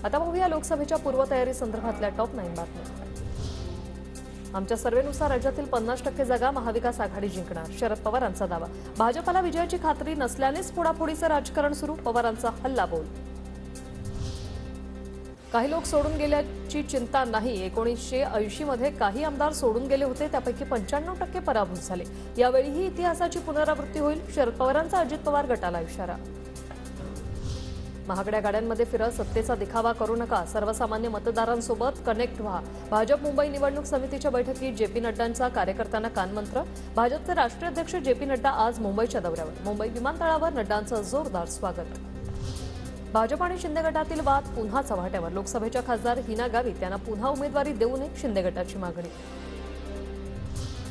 आता पाहूया लोकसभेच्या पूर्वतयारी संदर्भातल्या टॉप 9 बातम्या। आमच्या सर्वेनुसार राज्यातील 50% जागा महाविकास आघाडी जिंकणार, शरद पवारांचा दावा। भाजपला विजयाची खात्री नसल्यानेच फोडाफोडीचं राजकारण सुरू, पवारांचा हल्लाबोल। काही लोक सोडून गेल्याची चिंता नाही, 1980 मध्ये काही आमदार सोडून गेले होते, त्यापैकी 95% पराभूत झाले। यावेळीही इतिहासाची पुनरावृत्ती होईल, शरद पवारांचा अजित पवार गटाला इशारा। महागड्या गाड्यांमध्ये फिरत सत्तेचा दिखावा करू नका, सर्वसामान्य मतदारांसोबत कनेक्ट व्हा। भाजप मुंबई निवडणूक समितीच्या बैठकीत जेपी नड्डांचा कार्यकर्त्यांना कानमंत्र। भाजपचे राष्ट्रीय अध्यक्ष जेपी नड्डा आज मुंबईच्या दौऱ्यावर, मुंबई विमानतळावर नड्डांचं जोरदार स्वागत। भाजप आणि शिंदे गटातील वाद पुन्हा चव्हाट्यावर, लोकसभेच्या खासदार हिना गावित यांना पुन्हा उमेदवारी देऊ नये, शिंदे गटाची मागणी।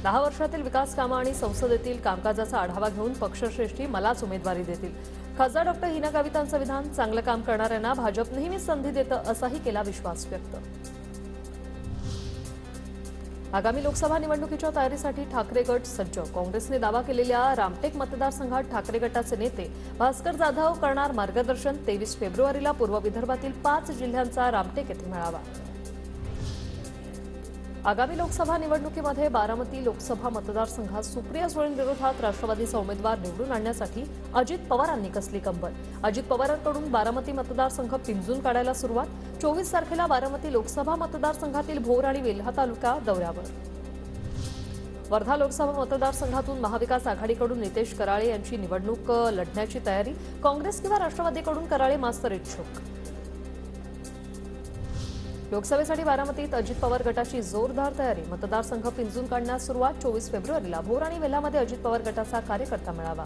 10 वर्षातील विकास कामं आणि संसदेतील कामकाजाचा आढावा घेऊन पक्षश्रेष्ठी मलाच उमेदवारी देतील, खासदार डॉक्टर हिना गावितांचं विधान। चांगलं काम करणाऱ्यांना भाजप नेहमीच संधी देतं, असाही केला विश्वास व्यक्त। आगामी लोकसभा निवडणुकीच्या तयारीसाठी ठाकरे गट सज्ज, काँग्रेसने दावा केलेल्या रामटेक मतदारसंघात ठाकरे गटाचे नेते भास्कर जाधव करणार मार्गदर्शन। 23 फेब्रुवारीला पूर्व विदर्भातील 5 जिल्ह्यांचा रामटेक येथे मेळावा। आगामी लोकसभा निवडणुकीमध्ये बारामती लोकसभा मतदारसंघात सुप्रिया सुळेंविरोधात राष्ट्रवादीचा उमेदवार निवडून आणण्यासाठी अजित पवारांनी कसली कंबर। अजित पवारांकडून बारामती मतदारसंघ पिंजून काढायला सुरुवात। 24 तारखेला बारामती लोकसभा मतदारसंघातील भोर आणि वेल्हा तालुका दौऱ्यावर। वर्धा लोकसभा मतदारसंघातून महाविकास आघाडीकडून नितेश कराळे यांची निवडणूक लढण्याची तयारी, काँग्रेस किंवा राष्ट्रवादीकडून कराळे मास्तर इच्छुक। लोकसभेसाठी बारामतीत अजित पवार गटाची जोरदार तयारी, मतदारसंघ पिंजून काढण्यास सुरुवात। 24 फेब्रुवारीला भोर आणि वेल्हामध्ये अजित पवार गटाचा कार्यकर्ता मेळावा।